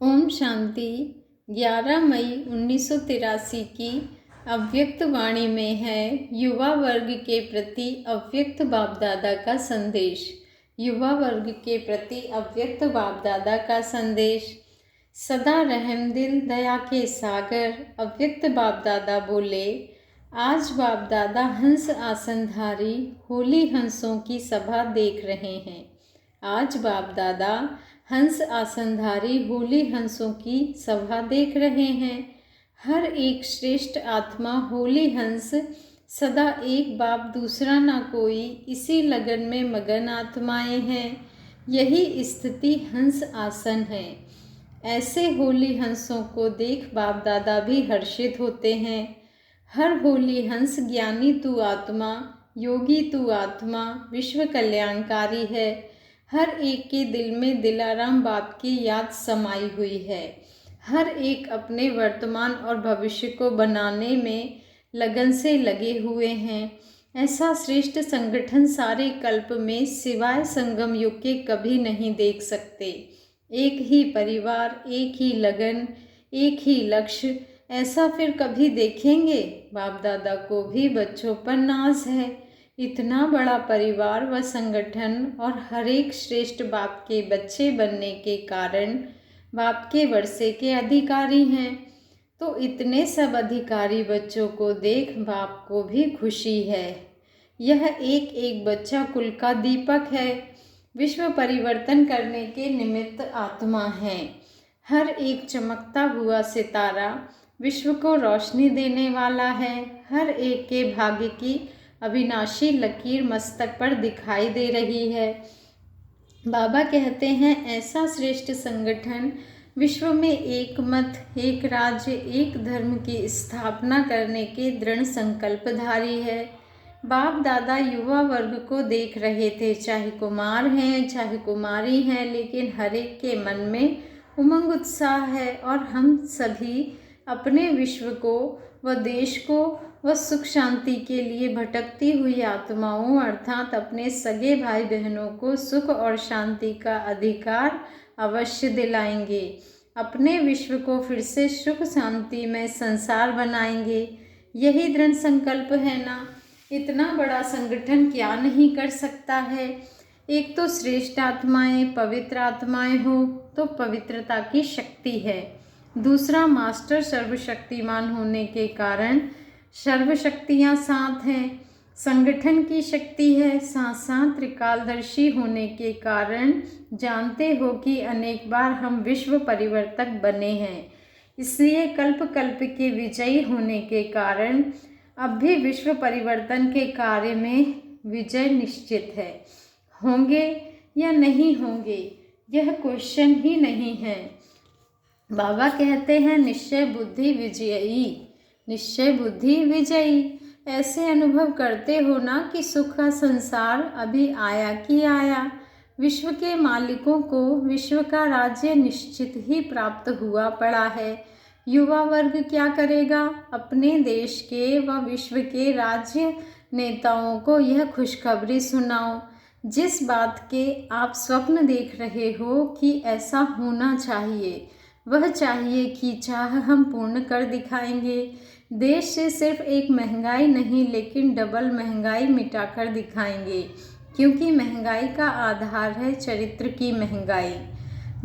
ओम शांति। 11 मई 1983 की अव्यक्त वाणी में है युवा वर्ग के प्रति अव्यक्त बाप दादा का संदेश। युवा वर्ग के प्रति अव्यक्त बाप दादा का संदेश। सदा रहमदिल दया के सागर अव्यक्त बाप दादा बोले, आज बाप दादा हंस आसनधारी होली हंसों की सभा देख रहे हैं। आज बाप दादा हंस आसनधारी होली हंसों की सभा देख रहे हैं। हर एक श्रेष्ठ आत्मा होली हंस, सदा एक बाप दूसरा ना कोई, इसी लगन में मगन आत्माएं हैं। यही स्थिति हंस आसन है। ऐसे होली हंसों को देख बाप दादा भी हर्षित होते हैं। हर होली हंस ज्ञानी तू आत्मा, योगी तू आत्मा, विश्व कल्याणकारी है। हर एक के दिल में दिलाराम बाप की याद समाई हुई है। हर एक अपने वर्तमान और भविष्य को बनाने में लगन से लगे हुए हैं। ऐसा श्रेष्ठ संगठन सारे कल्प में सिवाय संगम युग के कभी नहीं देख सकते। एक ही परिवार, एक ही लगन, एक ही लक्ष्य, ऐसा फिर कभी देखेंगे? बाप दादा को भी बच्चों पर नाज है। इतना बड़ा परिवार व संगठन और हर एक श्रेष्ठ बाप के बच्चे बनने के कारण बाप के वर्षे के अधिकारी हैं। तो इतने सब अधिकारी बच्चों को देख बाप को भी खुशी है। यह एक एक बच्चा कुल का दीपक है। विश्व परिवर्तन करने के निमित्त आत्मा है। हर एक चमकता हुआ सितारा विश्व को रोशनी देने वाला है। हर एक के भाग्य की अविनाशी लकीर मस्तक पर दिखाई दे रही है। बाबा कहते हैं, ऐसा श्रेष्ठ संगठन विश्व में एक मत, एक राज्य, एक धर्म की स्थापना करने के दृढ़ संकल्पधारी है। बाप दादा युवा वर्ग को देख रहे थे, चाहे कुमार हैं चाहे कुमारी हैं, लेकिन हर एक के मन में उमंग उत्साह है। और हम सभी अपने विश्व को व देश को व सुख शांति के लिए भटकती हुई आत्माओं अर्थात अपने सगे भाई बहनों को सुख और शांति का अधिकार अवश्य दिलाएंगे। अपने विश्व को फिर से सुख शांति में संसार बनाएंगे। यही दृढ़ संकल्प है ना। इतना बड़ा संगठन क्या नहीं कर सकता है। एक तो श्रेष्ठ आत्माएं, पवित्र आत्माएं हो तो पवित्रता की शक्ति है। दूसरा, मास्टर सर्वशक्तिमान होने के कारण सर्वशक्तियाँ साथ हैं। संगठन की शक्ति है, साथ साथ त्रिकालदर्शी होने के कारण जानते हो कि अनेक बार हम विश्व परिवर्तक बने हैं। इसलिए कल्प कल्प के विजयी होने के कारण अब भी विश्व परिवर्तन के कार्य में विजय निश्चित है। होंगे या नहीं होंगे, यह क्वेश्चन ही नहीं है। बाबा कहते हैं, निश्चय बुद्धि विजयी, निश्चय बुद्धि विजयी। ऐसे अनुभव करते हो ना कि सुख का संसार अभी आया कि आया। विश्व के मालिकों को विश्व का राज्य निश्चित ही प्राप्त हुआ पड़ा है। युवा वर्ग क्या करेगा? अपने देश के व विश्व के राज्य नेताओं को यह खुशखबरी सुनाओ। जिस बात के आप स्वप्न देख रहे हो कि ऐसा होना चाहिए, वह चाहिए कि चाह हम पूर्ण कर दिखाएंगे। देश से सिर्फ एक महंगाई नहीं, लेकिन डबल महंगाई मिटाकर दिखाएंगे, क्योंकि महंगाई का आधार है चरित्र की महंगाई।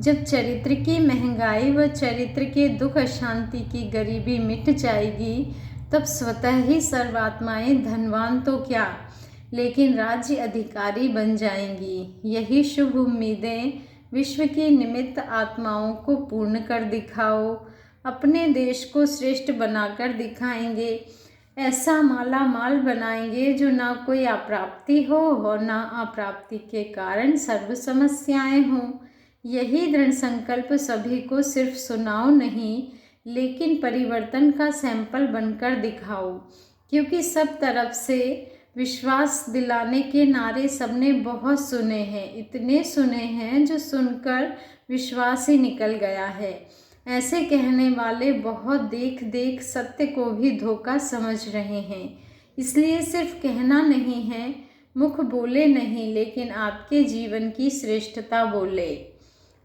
जब चरित्र की महंगाई व चरित्र के दुख अशांति की गरीबी मिट जाएगी, तब स्वतः ही सर्वात्माएं धनवान तो क्या, लेकिन राज्य अधिकारी बन जाएंगी। यही शुभ उम्मीदें विश्व की निमित्त आत्माओं को पूर्ण कर दिखाओ। अपने देश को श्रेष्ठ बनाकर दिखाएंगे। ऐसा माला माल बनाएंगे जो ना कोई अप्राप्ति हो और ना अप्राप्ति के कारण सर्व समस्याएं हों। यही दृढ़ संकल्प सभी को सिर्फ सुनाओ नहीं, लेकिन परिवर्तन का सैंपल बनकर दिखाओ, क्योंकि सब तरफ से विश्वास दिलाने के नारे सबने बहुत सुने हैं। इतने सुने हैं जो सुनकर विश्वास ही निकल गया है। ऐसे कहने वाले बहुत देख देख सत्य को भी धोखा समझ रहे हैं। इसलिए सिर्फ कहना नहीं है, मुख बोले नहीं, लेकिन आपके जीवन की श्रेष्ठता बोले।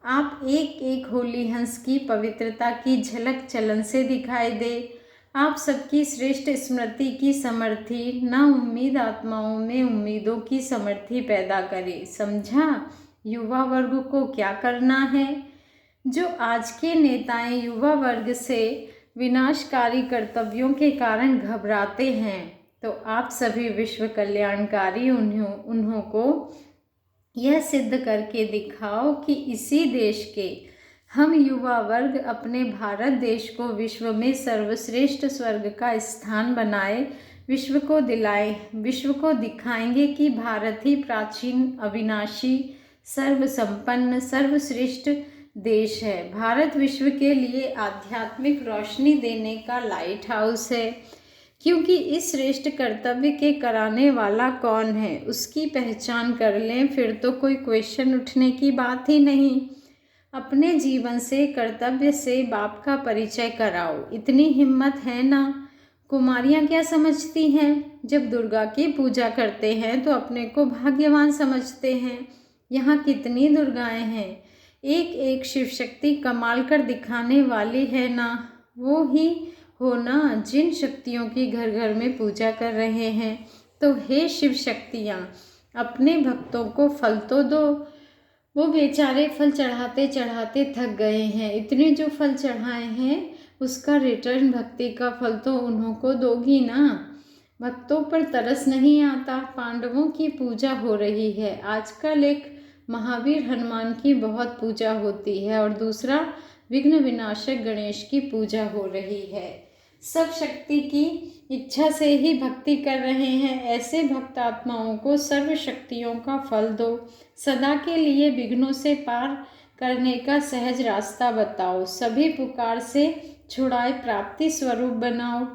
आप एक एक होली हंस की पवित्रता की झलक चलन से दिखाई दे। आप सबकी श्रेष्ठ स्मृति की समर्थी ना उम्मीद आत्माओं में उम्मीदों की समर्थी पैदा करे। समझा? युवा वर्ग को क्या करना है? जो आज के नेताएं युवा वर्ग से विनाशकारी कर्तव्यों के कारण घबराते हैं, तो आप सभी विश्व कल्याणकारी उन्हों को यह सिद्ध करके दिखाओ कि इसी देश के हम युवा वर्ग अपने भारत देश को विश्व में सर्वश्रेष्ठ स्वर्ग का स्थान बनाए, विश्व को दिखाएंगे कि भारत ही प्राचीन, अविनाशी, सर्वसंपन्न, सर्वश्रेष्ठ देश है। भारत विश्व के लिए आध्यात्मिक रोशनी देने का लाइट हाउस है। क्योंकि इस श्रेष्ठ कर्तव्य के कराने वाला कौन है, उसकी पहचान कर लें, फिर तो कोई क्वेश्चन उठने की बात ही नहीं। अपने जीवन से, कर्तव्य से बाप का परिचय कराओ। इतनी हिम्मत है ना? कुमारियाँ क्या समझती हैं? जब दुर्गा की पूजा करते हैं तो अपने को भाग्यवान समझते हैं। यहाँ कितनी दुर्गाएं हैं, एक एक शिव शक्ति कमाल कर दिखाने वाली है ना। वो ही हो ना जिन शक्तियों की घर घर में पूजा कर रहे हैं। तो हे शिव शक्तियाँ, अपने भक्तों को फल तो दो। वो बेचारे फल चढ़ाते चढ़ाते थक गए हैं। इतने जो फल चढ़ाए हैं उसका रिटर्न भक्ति का फल तो उन्हों को दोगी ना। भक्तों पर तरस नहीं आता। पांडवों की पूजा हो रही है आजकल, एक महावीर हनुमान की बहुत पूजा होती है और दूसरा विघ्न विनाशक गणेश की पूजा हो रही है। सब शक्ति की इच्छा से ही भक्ति कर रहे हैं। ऐसे भक्त आत्माओं को सर्व शक्तियों का फल दो। सदा के लिए विघ्नों से पार करने का सहज रास्ता बताओ। सभी पुकार से छुड़ाए प्राप्ति स्वरूप बनाओ।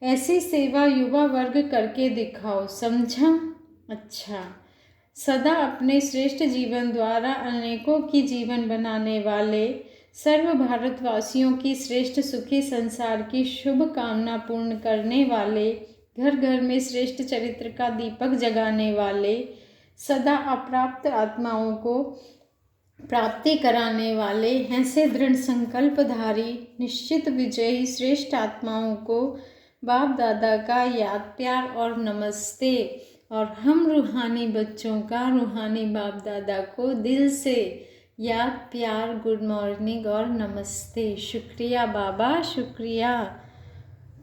ऐसी सेवा युवा वर्ग करके दिखाओ। समझा? अच्छा। सदा अपने श्रेष्ठ जीवन द्वारा अनेकों की जीवन बनाने वाले, सर्व भारतवासियों की श्रेष्ठ सुखी संसार की शुभ कामना पूर्ण करने वाले, घर घर में श्रेष्ठ चरित्र का दीपक जगाने वाले, सदा अप्राप्त आत्माओं को प्राप्ति कराने वाले, ऐसे दृढ़ संकल्पधारी, निश्चित विजयी श्रेष्ठ आत्माओं को बाप दादा का याद, प्यार और नमस्ते। और हम रूहानी बच्चों का रूहानी बाप दादा को दिल से याद, प्यार, गुड मॉर्निंग और नमस्ते। शुक्रिया बाबा, शुक्रिया।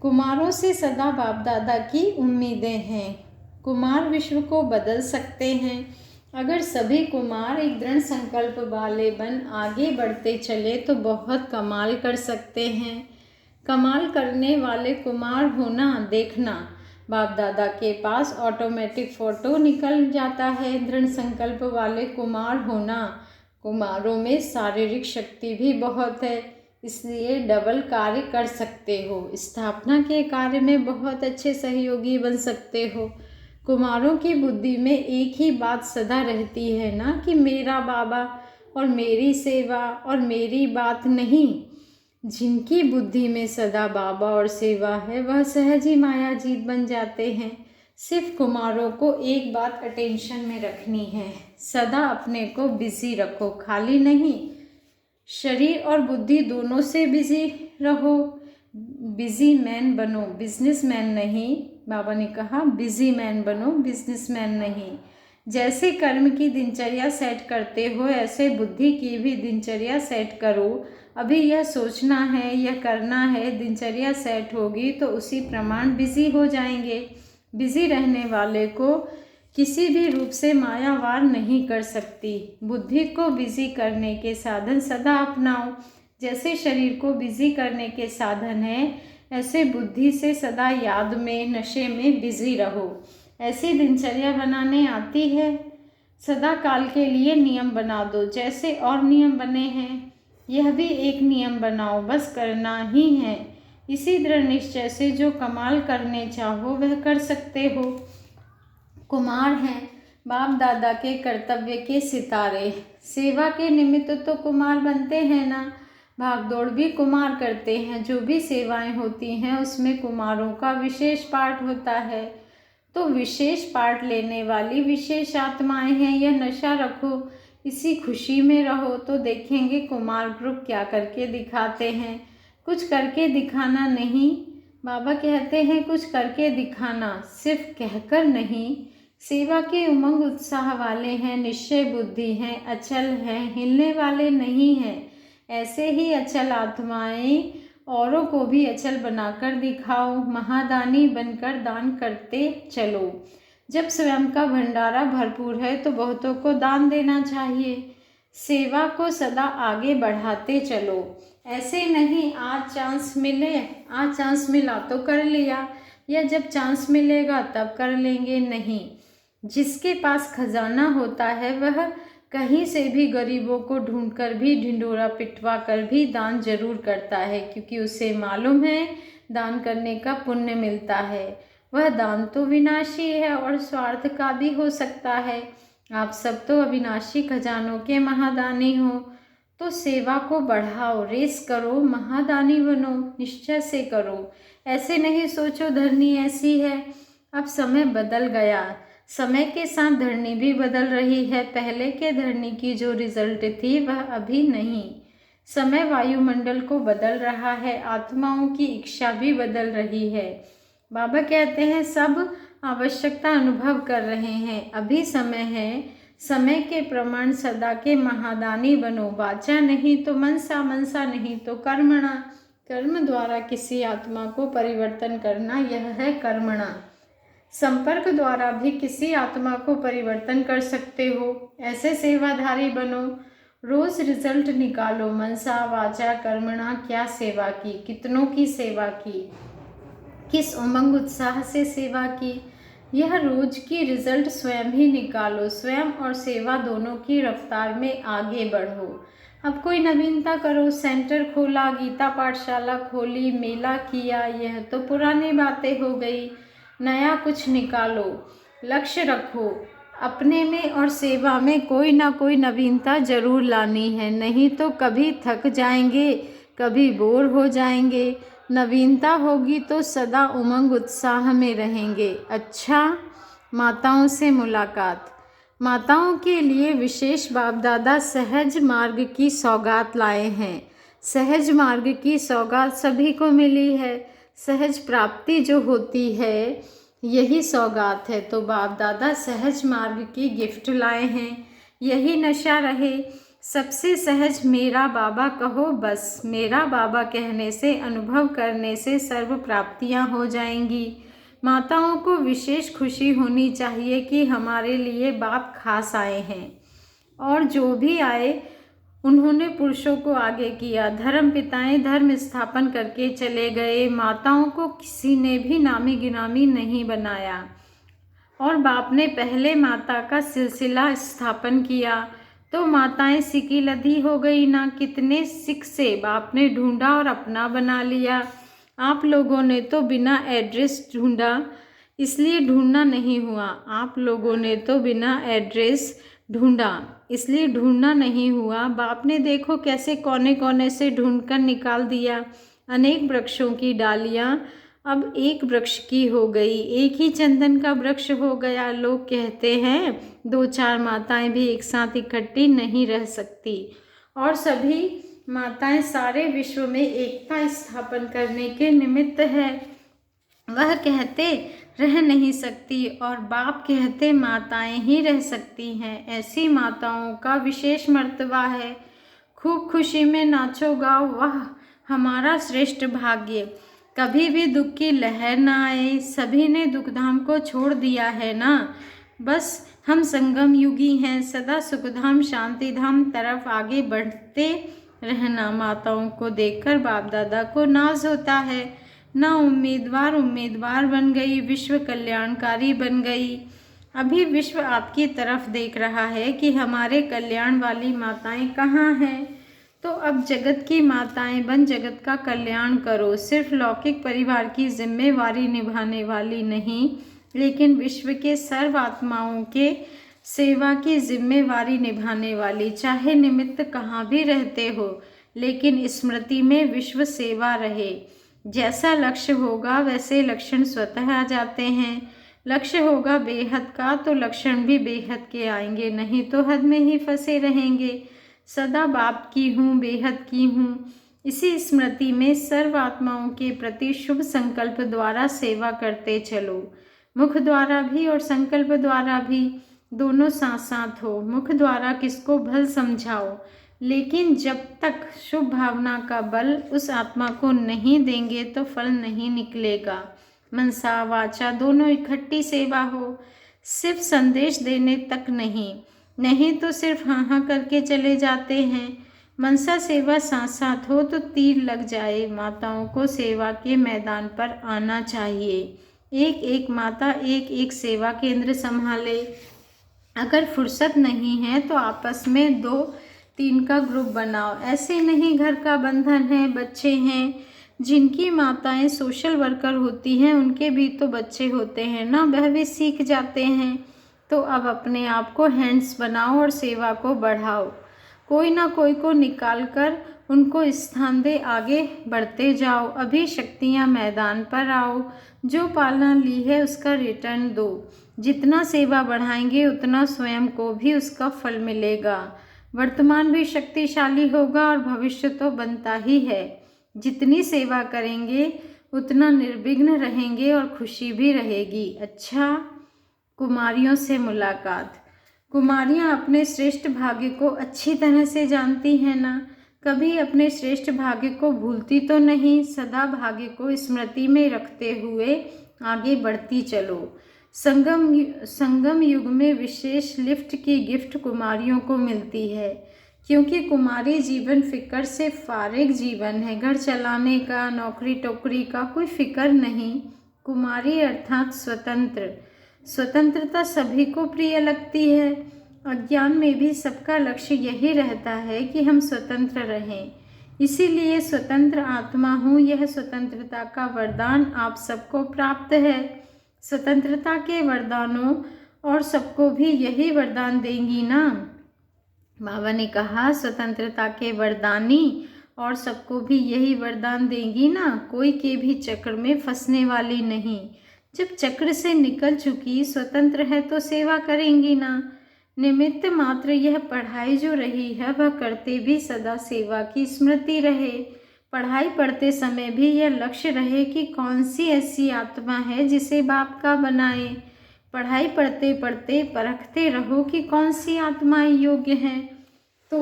कुमारों से सदा बाप दादा की उम्मीदें हैं। कुमार विश्व को बदल सकते हैं। अगर सभी कुमार एक दृढ़ संकल्प वाले बन आगे बढ़ते चले तो बहुत कमाल कर सकते हैं। कमाल करने वाले कुमार होना देखना, बाप दादा के पास ऑटोमेटिक फ़ोटो निकल जाता है। दृढ़ संकल्प वाले कुमार होना, कुमारों में शारीरिक शक्ति भी बहुत है, इसलिए डबल कार्य कर सकते हो। स्थापना के कार्य में बहुत अच्छे सहयोगी बन सकते हो। कुमारों की बुद्धि में एक ही बात सदा रहती है ना कि मेरा बाबा और मेरी सेवा और मेरी बात नहीं। जिनकी बुद्धि में सदा बाबा और सेवा है वह सहज ही माया जीत बन जाते हैं। सिर्फ कुमारों को एक बात अटेंशन में रखनी है, सदा अपने को बिजी रखो, खाली नहीं। शरीर और बुद्धि दोनों से बिजी रहो। बिजी मैन बनो, बिजनेसमैन नहीं। बाबा ने कहा बिजी मैन बनो, बिजनेसमैन नहीं। जैसे कर्म की दिनचर्या सेट करते हो ऐसे बुद्धि की भी दिनचर्या सेट करो। अभी यह सोचना है, यह करना है, दिनचर्या सेट होगी तो उसी प्रमाण बिजी हो जाएंगे। बिजी रहने वाले को किसी भी रूप से माया वार नहीं कर सकती। बुद्धि को बिजी करने के साधन सदा अपनाओ। जैसे शरीर को बिजी करने के साधन है, ऐसे बुद्धि से सदा याद में, नशे में बिजी रहो। ऐसी दिनचर्या बनाने आती है? सदा काल के लिए नियम बना दो, जैसे और नियम बने हैं यह भी एक नियम बनाओ, बस करना ही है। इसी दृढ़ निश्चय से जो कमाल करने चाहो वह कर सकते हो। कुमार हैं बाप दादा के कर्तव्य के सितारे। सेवा के निमित्त तो कुमार बनते हैं ना। भागदौड़ भी कुमार करते हैं। जो भी सेवाएं होती हैं उसमें कुमारों का विशेष पार्ट होता है। तो विशेष पार्ट लेने वाली विशेष आत्माएं हैं। यह नशा रखो, इसी खुशी में रहो। तो देखेंगे कुमार ग्रुप क्या करके दिखाते हैं। कुछ करके दिखाना नहीं, बाबा कहते हैं कुछ करके दिखाना, सिर्फ कहकर नहीं। सेवा के उमंग उत्साह वाले हैं, निश्चय बुद्धि हैं, अचल हैं, हिलने वाले नहीं हैं। ऐसे ही अचल आत्माएं औरों को भी अचल बनाकर दिखाओ। महादानी बनकर दान करते चलो। जब स्वयं का भंडारा भरपूर है तो बहुतों को दान देना चाहिए। सेवा को सदा आगे बढ़ाते चलो। ऐसे नहीं आज चांस मिला तो कर लिया, या जब चांस मिलेगा तब कर लेंगे, नहीं। जिसके पास खजाना होता है वह कहीं से भी गरीबों को ढूंढकर भी, ढिंढोरा पिटवा कर भी दान जरूर करता है, क्योंकि उसे मालूम है दान करने का पुण्य मिलता है। वह दान तो विनाशी है और स्वार्थ का भी हो सकता है। आप सब तो अविनाशी खजानों के महादानी हो, तो सेवा को बढ़ाओ, रेस करो, महादानी बनो, निश्चय से करो। ऐसे नहीं सोचो धरनी ऐसी है। अब समय बदल गया, समय के साथ धरनी भी बदल रही है। पहले के धरनी की जो रिजल्ट थी वह अभी नहीं। समय वायुमंडल को बदल रहा है, आत्माओं की इच्छा भी बदल रही है। बाबा कहते हैं सब आवश्यकता अनुभव कर रहे हैं, अभी समय है। समय के प्रमाण सदा के महादानी बनो। वाचा नहीं तो मनसा, मनसा नहीं तो कर्मणा। कर्म द्वारा किसी आत्मा को परिवर्तन करना, यह है कर्मणा। संपर्क द्वारा भी किसी आत्मा को परिवर्तन कर सकते हो। ऐसे सेवाधारी बनो, रोज रिजल्ट निकालो। मनसा वाचा कर्मणा, क्या सेवा की, कितनों की सेवा की, किस उमंग उत्साह से सेवा की, यह रोज की रिजल्ट स्वयं ही निकालो। स्वयं और सेवा दोनों की रफ्तार में आगे बढ़ो। अब कोई नवीनता करो, सेंटर खोला, गीता पाठशाला खोली, मेला किया, यह तो पुरानी बातें हो गई। नया कुछ निकालो, लक्ष्य रखो। अपने में और सेवा में कोई ना कोई नवीनता जरूर लानी है, नहीं तो कभी थक जाएंगे, कभी बोर हो जाएंगे। नवीनता होगी तो सदा उमंग उत्साह में रहेंगे। अच्छा, माताओं से मुलाकात। माताओं के लिए विशेष बाप दादा सहज मार्ग की सौगात लाए हैं। सहज मार्ग की सौगात सभी को मिली है। सहज प्राप्ति जो होती है यही सौगात है। तो बाप दादा सहज मार्ग की गिफ्ट लाए हैं। यही नशा रहे, सबसे सहज मेरा बाबा कहो बस। मेरा बाबा कहने से, अनुभव करने से सर्व प्राप्तियां हो जाएंगी। माताओं को विशेष खुशी होनी चाहिए कि हमारे लिए बाप खास आए हैं, और जो भी आए उन्होंने पुरुषों को आगे किया। धर्म पिताएं धर्म स्थापन करके चले गए। माताओं को किसी ने भी नामी गिनामी नहीं बनाया, और बाप ने पहले माता का सिलसिला स्थापन किया तो माताएं सिकी लधी हो गई ना। कितने सिख से बाप ने ढूंढा और अपना बना लिया। आप लोगों ने तो बिना एड्रेस ढूंढा, इसलिए ढूंढना नहीं हुआ। आप लोगों ने तो बिना एड्रेस ढूंढा, इसलिए ढूंढना नहीं हुआ। बाप ने देखो कैसे कोने कोने से ढूंढकर निकाल दिया। अनेक वृक्षों की डालियां अब एक वृक्ष की हो गई, एक ही चंदन का वृक्ष हो गया। लोग कहते हैं 2-4 माताएं भी एक साथ इकट्ठी नहीं रह सकती, और सभी माताएं सारे विश्व में एकता स्थापन करने के निमित्त है। वह कहते रह नहीं सकती, और बाप कहते माताएं ही रह सकती हैं। ऐसी माताओं का विशेष मर्तबा है। खूब खुशी में नाचो गाओ, वाह हमारा श्रेष्ठ भाग्य। कभी भी दुख की लहर ना आए। सभी ने दुखधाम को छोड़ दिया है ना। बस हम संगम युगी हैं, सदा सुखधाम शांतिधाम तरफ आगे बढ़ते रहना। माताओं को देखकर बाप दादा को नाज होता है। ना उम्मीदवार बन गई, विश्व कल्याणकारी बन गई। अभी विश्व आपकी तरफ देख रहा है कि हमारे कल्याण वाली माताएं कहाँ हैं। तो अब जगत की माताएं बन जगत का कल्याण करो। सिर्फ लौकिक परिवार की जिम्मेवारी निभाने वाली नहीं, लेकिन विश्व के सर्व आत्माओं के सेवा की जिम्मेवारी निभाने वाली। चाहे निमित्त कहाँ भी रहते हो, लेकिन स्मृति में विश्व सेवा रहे। जैसा लक्ष्य होगा वैसे लक्षण स्वतः आ जाते हैं। लक्ष्य होगा बेहद का तो लक्षण भी बेहद के आएंगे, नहीं तो हद में ही फंसे रहेंगे। सदा बाप की हूँ, बेहद की हूँ, इसी स्मृति में सर्व आत्माओं के प्रति शुभ संकल्प द्वारा सेवा करते चलो। मुख द्वारा भी और संकल्प द्वारा भी, दोनों साथ साथ हो। मुख द्वारा किसको भल समझाओ, लेकिन जब तक शुभ भावना का बल उस आत्मा को नहीं देंगे तो फल नहीं निकलेगा। मनसा वाचा दोनों इकट्ठी सेवा हो, सिर्फ संदेश देने तक नहीं तो सिर्फ हाँ हाँ करके चले जाते हैं। मनसा सेवा साथ साथ हो तो तीर लग जाए। माताओं को सेवा के मैदान पर आना चाहिए। एक एक माता एक एक सेवा केंद्र संभाले। अगर फुर्सत नहीं है तो आपस में 2-3 का ग्रुप बनाओ। ऐसे नहीं घर का बंधन है, बच्चे हैं। जिनकी माताएं सोशल वर्कर होती हैं उनके भी तो बच्चे होते हैं ना, वह भी सीख जाते हैं। तो अब अपने आप को हैंड्स बनाओ और सेवा को बढ़ाओ। कोई ना कोई को निकाल कर उनको स्थान दे, आगे बढ़ते जाओ। अभी शक्तियाँ मैदान पर आओ, जो पालना ली है उसका रिटर्न दो। जितना सेवा बढ़ाएंगे उतना स्वयं को भी उसका फल मिलेगा। वर्तमान भी शक्तिशाली होगा और भविष्य तो बनता ही है। जितनी सेवा करेंगे उतना निर्विघ्न रहेंगे और खुशी भी रहेगी। अच्छा, कुमारियों से मुलाकात। कुमारियाँ अपने श्रेष्ठ भाग्य को अच्छी तरह से जानती हैं ना, कभी अपने श्रेष्ठ भाग्य को भूलती तो नहीं। सदा भाग्य को स्मृति में रखते हुए आगे बढ़ती चलो। संगम युग में विशेष लिफ्ट की गिफ्ट कुमारियों को मिलती है, क्योंकि कुमारी जीवन फिक्र से फारिग जीवन है। घर चलाने का, नौकरी टोकरी का कोई फिक्र नहीं। कुमारी अर्थात स्वतंत्र। स्वतंत्रता सभी को प्रिय लगती है। अज्ञान में भी सबका लक्ष्य यही रहता है कि हम स्वतंत्र रहें। इसीलिए स्वतंत्र आत्मा हूँ, यह स्वतंत्रता का वरदान आप सबको प्राप्त है। स्वतंत्रता के वरदानों और सबको भी यही वरदान देंगी ना। बाबा ने कहा स्वतंत्रता के वरदानी और सबको भी यही वरदान देंगी ना, कोई के भी चक्र में फंसने वाली नहीं। जब चक्र से निकल चुकी, स्वतंत्र है तो सेवा करेंगी ना। निमित्त मात्र यह पढ़ाई जो रही है वह करते भी सदा सेवा की स्मृति रहे। पढ़ाई पढ़ते समय भी यह लक्ष्य रहे कि कौन सी ऐसी आत्मा है जिसे बाप का बनाए। पढ़ाई पढ़ते पढ़ते परखते रहो कि कौन सी आत्माएं योग्य हैं। तो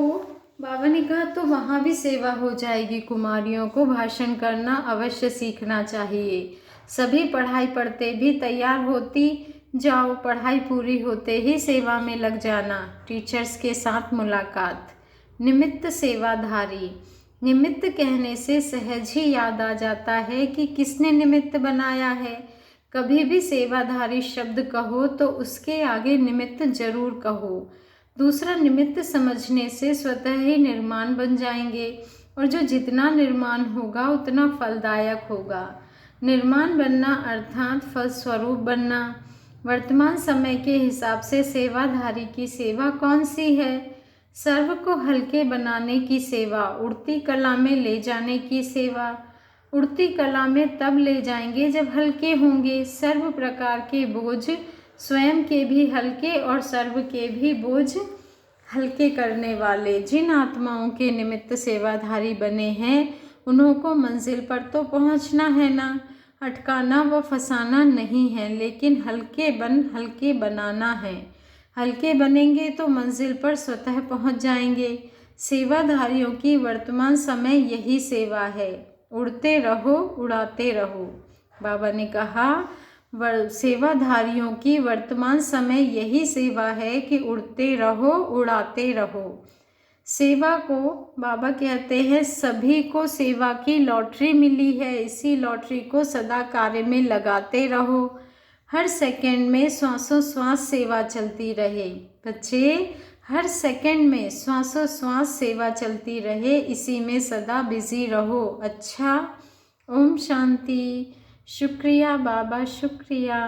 बाबा ने कहा तो वहाँ भी सेवा हो जाएगी। कुमारियों को भाषण करना अवश्य सीखना चाहिए। सभी पढ़ाई पढ़ते भी तैयार होती जाओ, पढ़ाई पूरी होते ही सेवा में लग जाना। टीचर्स के साथ मुलाकात। निमित्त सेवाधारी। निमित्त कहने से सहज ही याद आ जाता है कि किसने निमित्त बनाया है। कभी भी सेवाधारी शब्द कहो तो उसके आगे निमित्त जरूर कहो। दूसरा निमित्त समझने से स्वतः ही निर्माण बन जाएंगे, और जो जितना निर्माण होगा उतना फलदायक होगा। निर्माण बनना अर्थात फलस्वरूप बनना। वर्तमान समय के हिसाब से सेवाधारी की सेवा कौन सी है? सर्व को हल्के बनाने की सेवा, उड़ती कला में ले जाने की सेवा। उड़ती कला में तब ले जाएंगे जब हल्के होंगे। सर्व प्रकार के बोझ स्वयं के भी हल्के और सर्व के भी बोझ हल्के करने वाले। जिन आत्माओं के निमित्त सेवाधारी बने हैं उन्हों को मंजिल पर तो पहुंचना है ना, अटकाना व फंसाना नहीं है, लेकिन हल्के बनाना है। हल्के बनेंगे तो मंजिल पर स्वतः पहुंच जाएंगे। सेवाधारियों की वर्तमान समय यही सेवा है। उड़ते रहो, उड़ाते रहो। बाबा ने कहा सेवाधारियों की वर्तमान समय यही सेवा है कि उड़ते रहो, उड़ाते रहो। सेवा को बाबा कहते हैं सभी को सेवा की लॉटरी मिली है। इसी लॉटरी को सदा कार्य में लगाते रहो। हर सेकंड में श्वासों श्वास सेवा चलती रहे। बच्चे, हर सेकंड में श्वासों श्वास सेवा चलती रहे, इसी में सदा बिजी रहो। अच्छा, ओम शांति। शुक्रिया बाबा, शुक्रिया।